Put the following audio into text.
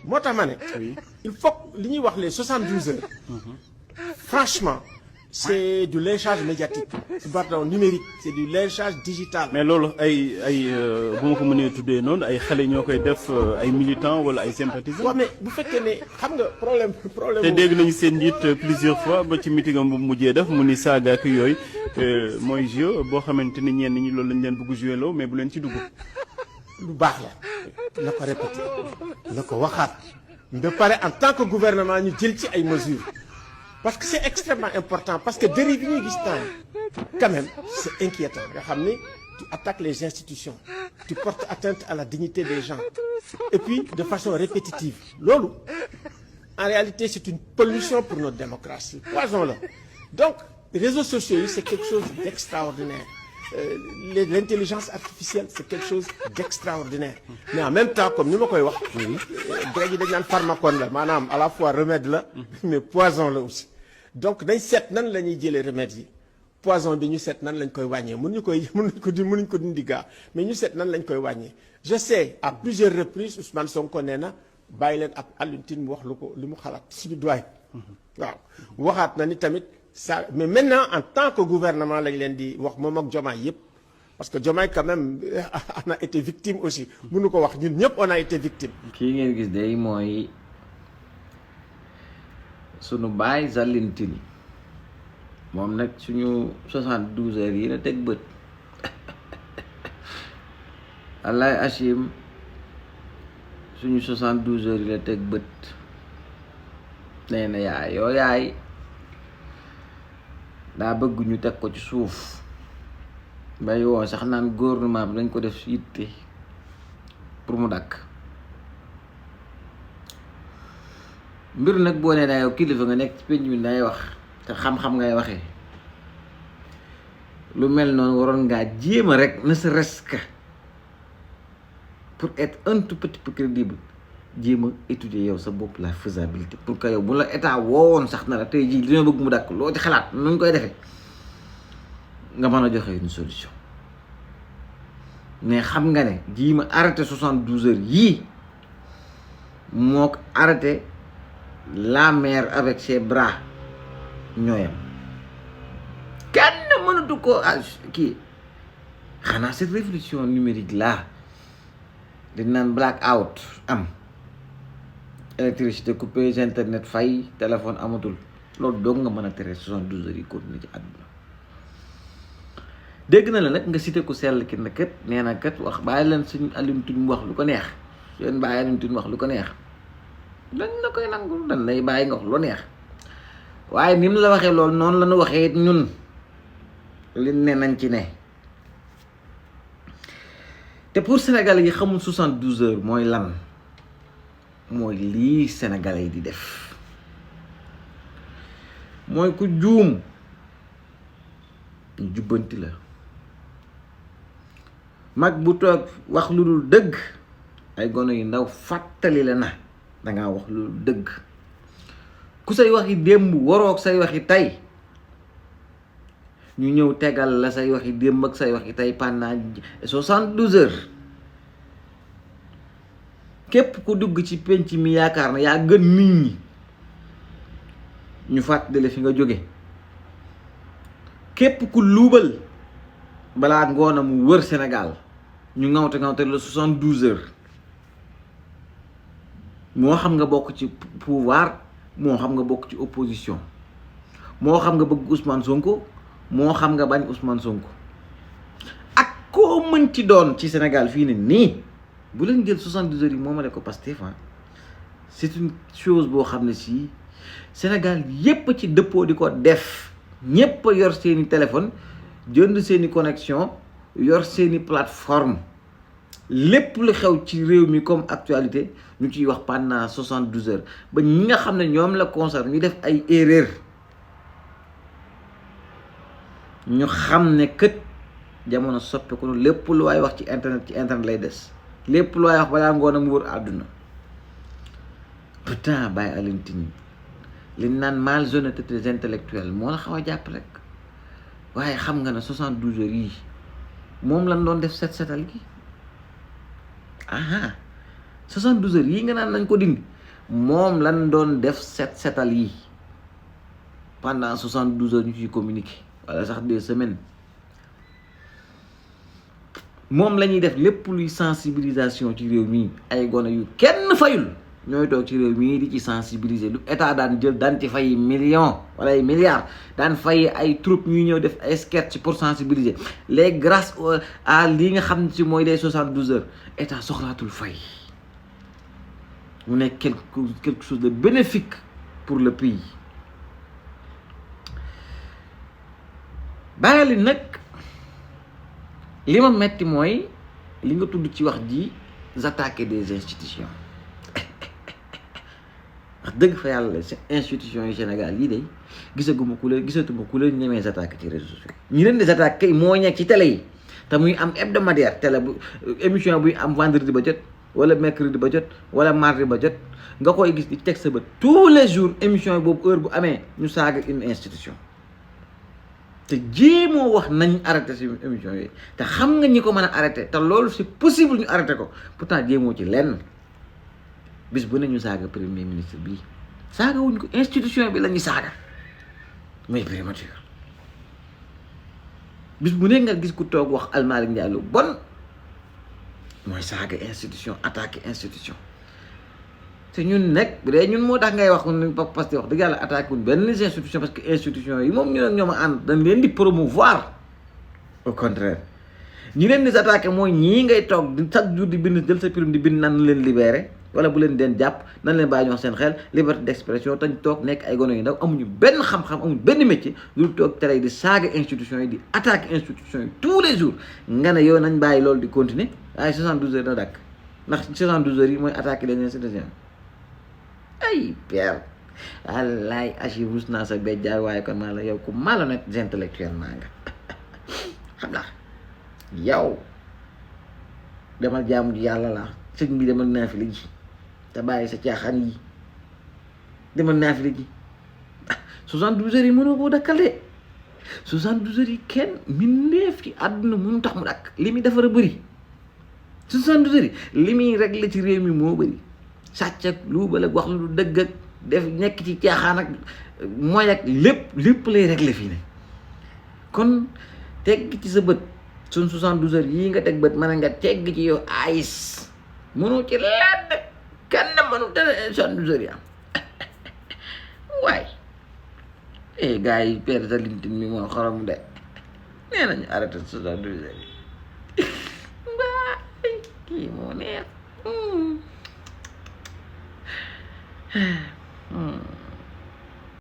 moo tax ma ne il faut que li ñuy wax les 72 heures franchement c'est du lynchage médiatique pardon numérique c'est du lynchage digital. mais loolu ay bu ma ko mënee tuddee noonu ay xale ñoo koy def ay militants wala ay sympathisants. waaw mais bu fekkee ne xam nga problème. te dégg nañu seen njiit plusieurs fois ba ci meeting am bu mujjee def mu ni saaga ak yooyu mooy jeu boo xamante ni ñenn ñi loolu lañ leen bëgg jouer loo mais bu leen ci dugg. lu baax la na ko répété na ko waxaat ba pare en tant que gouvernement ñu jël ci ay mesures parce que c'est extrêmement important parce que dérive yi ñuy gis temps quand même c'est inquiétant nga xam ne tu attaques les institutions tu portes atteinte à la dignité des gens et puis de façon répétitive loolu en réalité c'est une pollution pour notre démocratie poison la donc réseaux sociaux yi c'est quelque chose d'extraordinaire. L'intelligence artificielle c'est quelque chose d'extraordinaire mais en même temps comme ni ma koy wax grec yi dañ naan pharmacone la maanaam à la fois remède la mais poison la aussi donc dañ seet nan la ñuy jëlee remède yi poison bi ñu seet nan lañ koy wàññee mënuñ ko dindi gaa mais ñu seet nan lañ koy wàññee je sais à plusieurs reprises Ousmane Sonko nee na bàyyi leen ak Alioune Tine mu wax lu mu xalaat suñu doy waaw waxaat na ni tamit ça mais maintenant en tant que gouvernement lañ leen di wax moom ak Diomaye yëpp parce que Diomaye quand même on a été victime aussi mënu ko wax ñun ñëpp on a été victime. kii ngeen gis day mooy sunu baay Alioune Tine moom nag suñu 72 heures yi la teg bët Alaay Achim suñu 72 heures yi la teg bët nee na yaay yoo yaay. daa bëgg ñu teg ko ci suuf bay woo sax naan gouvernement bi dañ ko def yitte pour mu dakk mbir nag boo nee daa yow kilifa nga nekk ci penc mi day wax te xam-xam ngay waxee lu mel noonu waroon ngaa jéem a rek ne serait-ce que pour être un tout petit peu crédible jéem a étudier yow sa bopp la faisabilité pour que yow bu la état woowoon sax na la tey jii dina bëgg mu dakk loo ci xalaat nuñ koy defee nga mën a joxe une solution mais xam nga ne jii ma arrêté 72 heures yii moo ko arrêté la mère avec ses bras ñooyam kenn mënatu ko kii xanaa cette révolution numérique là dañ naan black out am électricité coupée internet fay téléphone amatul loolu doog nga mën a tere 72 heures yi continuer ci àdduna dégg na la nag nga cité ku sell ki na kat nee na kat wax bàyyi leen suñu Alioune Tine mu wax lu ko neex seen bàyyi Alioune Tine wax lu ko neex dañ la koy nangu dañ lay bàyyi nga wax lu neex waaye ni mu la waxee loolu noonu la ñu waxee ñun li ne nañ ci ne te pour Sénégalais yi xamul 72 heures mooy lan mooy lii Sénégalais yi di def mooy ku juum ñu jubbanti la mag bu toog wax lu dul dëgg ay gone yu ndaw fàttali la na dangaa wax lu dul dëgg ku say waxi démb waroog say waxi tey ñu ñëw tegal la say waxi démb ak say waxi tey pendant 72 heures képp ku dugg ci penc mi yaakaar na yaa gën nit ñi ñu fàttali fi nga jóge képp ku luubal balaa ngoona mu wër Sénégal ñu ngawte la 72 heures moo xam nga bokk ci pouvoir moo xam nga bokk ci opposition moo xam nga bëgg Ousmane Sonko moo xam nga bañ Ousmane Sonko ak koo mën ci doon ci Sénégal fii ne nii bu leen jël 72 heures yi moomale ko Pastef c'est une chose boo xam ne si Sénégal yépp ci dëppoo di ko def ñépp a yor seeni téléphone jënd seeni connexion yor seeni plateforme lépp lu xew ci réew mi comme actualité ñu ciy wax pendant 72 heures ba ñi nga xam ne ñoom la concerne ñu def ay erreur ñu xam ne kët jamono soppeeku nu lépp lu waay wax ci internet lay des lépp lu waay wax balaa ngoon a mu wër àdduna pourtant bàyyi Alioune Tine li naan malhonnêteté des intellectuels moo la xaw a jàpp rek waaye xam nga ne 72 heures yii moom lañ doon def setal gi aha 72 heures yi nga naan nañ ko dindi moom lan doon def setal yi pendant 72 heures ñu ciy communiquer wala sax des semaines moom la ñuy def lépp luy sensibilisation ci réew mi ay gone yu kenn fayul ñooy toog ci réew mii di ci sensibiliser lu état daan jël daan ci fay millions wala ay milliards daan fay ay troupes ñuy ñëw def ay sketch pour sensibiliser léegi grâce à li nga xam ne ci mooy les 72 heures état soxlaatul fay mu nekk quelque chose de bénéfique pour le pays. bàyyi li nag li ma metti mooy li nga tudd ci wax ji attaquer des institutions wax dëgg fa yàlla institutions yi Sénégal yi de gisatuma ku leen ñemee attaquer ci réseaux sociaux ñi leen di attaquer moo nekk ci télé yi te muy am hebdomadaire télé bu émission buy am vendredi ba jot wala mercredi ba jot wala mardi ba jot nga koy gis di teg sa bët tous les jours émission boobu heure bu amee ñu saaga une institution te jéemoo wax nañ arrêté si émission yooyu te xam nga ñi ko mën a arrêté te loolu c'est possible ñu arrêté ko pourtant jéemoo ci lenn bis bu ne ñu saaga premier ministre bii saaga wuñ ko institution bi la ñuy saaga muy primature bis bu ne nga gis ku toog wax Almalick Ndiaye lu bon mooy saaga institution attaqué institution te ñun nekk bu dee ñun moo tax ngay wax parce que wax dëgg yàlla attaqué wuñ benn institution parce que institution yi moom ñu ne ñoom a ànd dañ leen di promouvoir au contraire ñi leen di attaqué mooy ñii ngay toog di chaque jour di bind jël sa prime di bind nan leen libéré wala bu leen den jàpp nan leen bàyyi ñu wax seen xel liberté d'expression tañ toog nekk ay gone yu ndaw amuñu benn xam-xam amuñu benn métier lu toog télé di saaga institution yi di attaqué institution yi tous les jours nga ne yow nañ bàyyi loolu di continuer ay 72 heures na dàkk ndax 72 heures yi mooy attaqué les institutions ay père wallaay Achille rus naa sa béjjaay waaye kon maa la yow ku malhonnête intellectuellement nga xam naa yow demal jaamu ji yàlla la sëñ bi demal naafila ji te bàyyi sa caaxaan yi demal naafila ji 72 heures yi mënoo koo dakkal de 72 heures yi kenn mbindeef ci àdduna mënu tax mu dakk li muy defar a bëri 72 heures yi li muy réglé ci réew mi moo bëri sàcc ak luubal ak wax lu dëgg ak def nekk ci caaxaan ak mooy ak lépp lay réglé fii ne kon tegg ci sa bët suñ 72 heures yii nga teg bët mën nga tegg ci yow ayis mënoo ci ladd kenn mënu te 72 heures yi am waaye gars yi père sa lintin mi moo xorom de nee nañu arrêté 72 heures yi waay kii moo neex